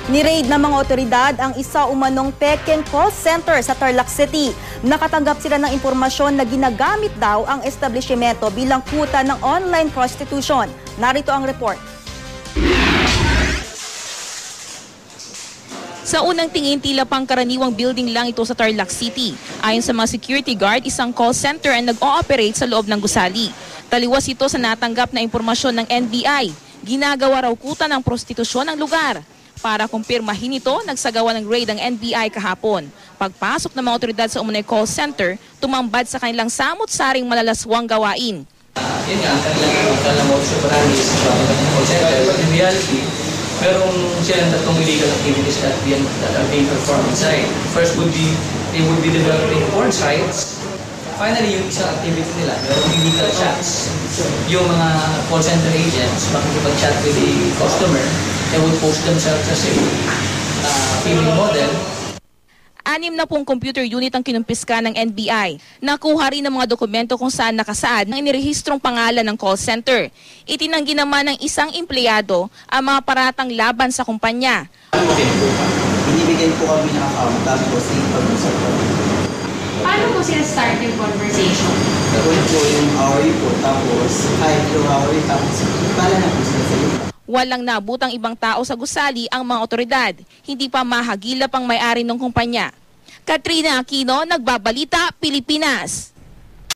Ni-raid ng mga otoridad ang isa umanong Peking call center sa Tarlac City. Nakatanggap sila ng impormasyon na ginagamit daw ang establishmento bilang kuta ng online prostitution. Narito ang report. Sa unang tingin, tila pangkaraniwang building lang ito sa Tarlac City. Ayon sa mga security guard, isang call center ang nag-ooperate sa loob ng gusali. Taliwas ito sa natanggap na impormasyon ng NBI. Ginagawa raw kuta ng prostitusyon ng lugar. Para kumpirmahin ito, nagsagawa ng raid ang NBI kahapon. Pagpasok ng mga otoridad sa umunay call center, tumambad sa kanilang samot-saring malalaswang gawain. Yun nga, kanilang modus operandi is call center. But in reality, merong silang tatlong illegal activities that are being performed inside. First would be, they would be developing porn sites. Finally, yung isang activity nila, merong illegal chats. Yung mga call center agents, makikipag-chat with the customer, they would post themselves as a female model. 60 computer unit ang kinumpiska ng NBI. Nakuha rin ng mga dokumento kung saan nakasaad ng inirehistrong pangalan ng call center. Itinanggi naman ng isang empleyado ang mga paratang laban sa kumpanya. Binibigyan po kami ng account tapos ipag-usap kami. Paano po sila start yung conversation? Nagulit po yung hourly po tapos kahit yung hourly tapos pala na po sila sa iyo. Walang nabutang ibang tao sa gusali ang mga otoridad. Hindi pa mahagilap ang may-ari ng kumpanya. Katrina Aquino, Nagbabalita, Pilipinas.